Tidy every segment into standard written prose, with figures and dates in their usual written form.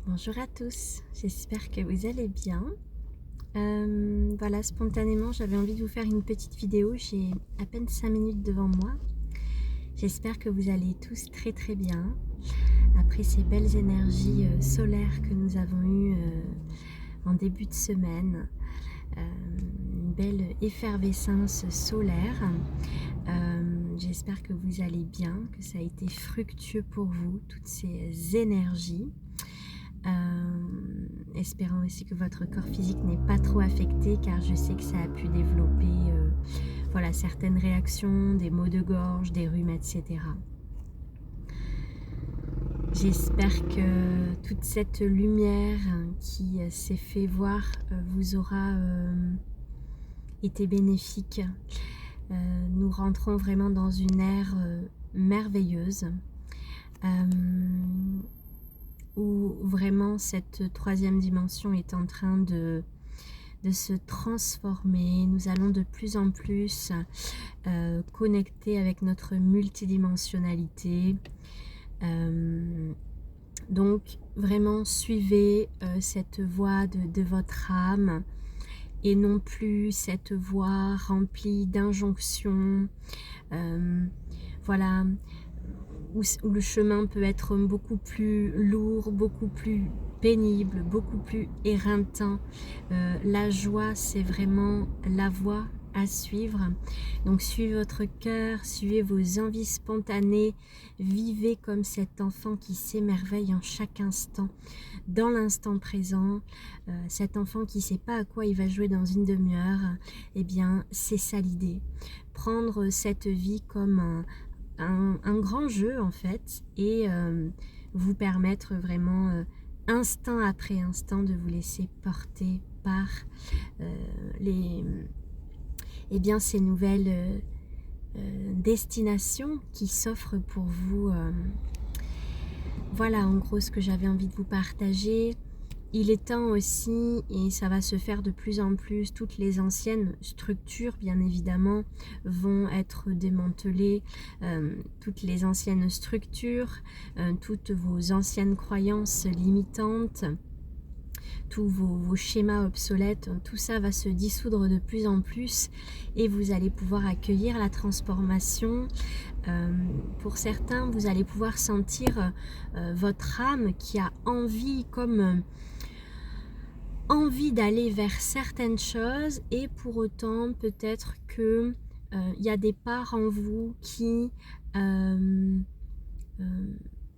Bonjour à tous, j'espère que vous allez bien. Voilà, spontanément, j'avais envie de vous faire une petite vidéo. J'ai à peine 5 minutes devant moi. J'espère que vous allez tous très très bien. Après ces belles énergies solaires que nous avons eues en début de semaine, une belle effervescence solaire. J'espère que vous allez bien, que ça a été fructueux pour vous, toutes ces énergies. Espérant aussi que votre corps physique n'est pas trop affecté, car je sais que ça a pu développer voilà, certaines réactions, des maux de gorge, des rhumes, etc. J'espère que toute cette lumière qui s'est fait voir vous aura été bénéfique. Nous rentrons vraiment dans une ère merveilleuse. Où vraiment cette troisième dimension est en train de se transformer. Nous allons de plus en plus connecter avec notre multidimensionnalité. Donc vraiment suivez cette voie de votre âme et non plus cette voie remplie d'injonctions. Voilà, où le chemin peut être beaucoup plus lourd, beaucoup plus pénible, beaucoup plus éreintant. La joie, c'est vraiment la voie à suivre. Donc suivez votre cœur, suivez vos envies spontanées, vivez comme cet enfant qui s'émerveille en chaque instant, dans l'instant présent. Cet enfant qui ne sait pas à quoi il va jouer dans une demi-heure, eh bien c'est ça l'idée. Prendre cette vie comme un grand jeu en fait, et vous permettre vraiment instant après instant de vous laisser porter par ces nouvelles destinations qui s'offrent pour vous. Voilà en gros ce que j'avais envie de vous partager. Il est temps aussi, et ça va se faire de plus en plus, toutes les anciennes structures, bien évidemment, vont être démantelées. Toutes les anciennes structures, toutes vos anciennes croyances limitantes, tous vos schémas obsolètes, tout ça va se dissoudre de plus en plus et vous allez pouvoir accueillir la transformation. Pour certains, vous allez pouvoir sentir votre âme qui a envie, comme envie d'aller vers certaines choses, et pour autant peut-être que y a des parts en vous qui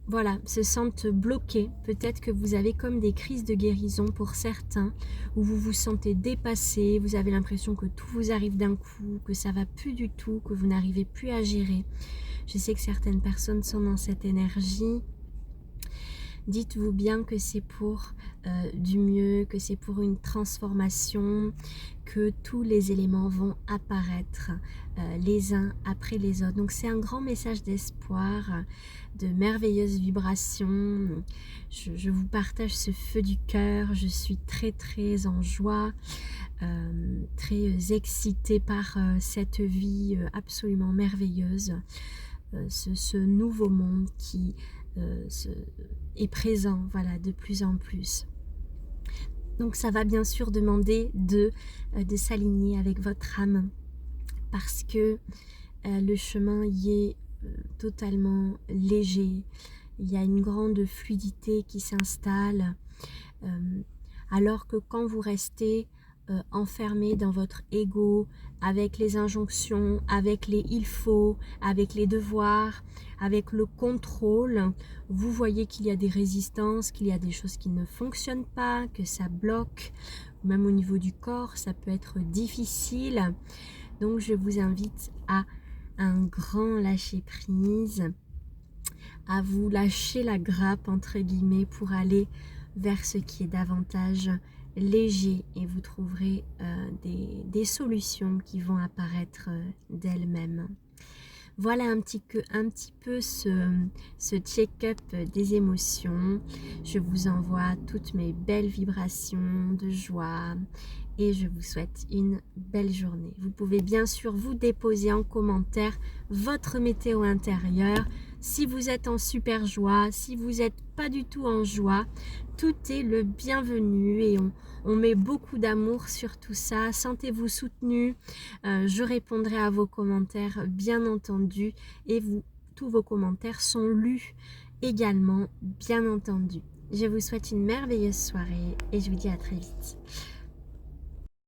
voilà, se sentent bloquées. Peut-être que vous avez comme des crises de guérison pour certains, où vous vous sentez dépassé, vous avez l'impression que tout vous arrive d'un coup, que ça va plus du tout, que vous n'arrivez plus à gérer. Je sais que certaines personnes sont dans cette énergie. Dites-vous bien que c'est pour du mieux, que c'est pour une transformation, que tous les éléments vont apparaître les uns après les autres. Donc c'est un grand message d'espoir, de merveilleuses vibrations. Je vous partage ce feu du cœur. Je suis très très en joie, très excitée par cette vie absolument merveilleuse, ce nouveau monde qui est présent, voilà, de plus en plus. Donc ça va bien sûr demander de s'aligner avec votre âme, parce que le chemin y est totalement léger. Il y a une grande fluidité qui s'installe, alors que quand vous restez enfermé dans votre ego, avec les injonctions, avec les il faut, avec les devoirs, avec le contrôle, vous voyez qu'il y a des résistances, qu'il y a des choses qui ne fonctionnent pas, que ça bloque, même au niveau du corps, ça peut être difficile. Donc je vous invite à un grand lâcher prise, à vous lâcher la grappe entre guillemets pour aller vers ce qui est davantage léger, et vous trouverez des solutions qui vont apparaître d'elles-mêmes. Voilà un petit peu ce check-up des émotions. Je vous envoie toutes mes belles vibrations de joie et je vous souhaite une belle journée. Vous pouvez bien sûr vous déposer en commentaire votre météo intérieure. Si vous êtes en super joie, si vous n'êtes pas du tout en joie, tout est le bienvenu et on met beaucoup d'amour sur tout ça. Sentez-vous soutenu. Je répondrai à vos commentaires bien entendu et tous vos commentaires sont lus également bien entendu. Je vous souhaite une merveilleuse soirée et je vous dis à très vite.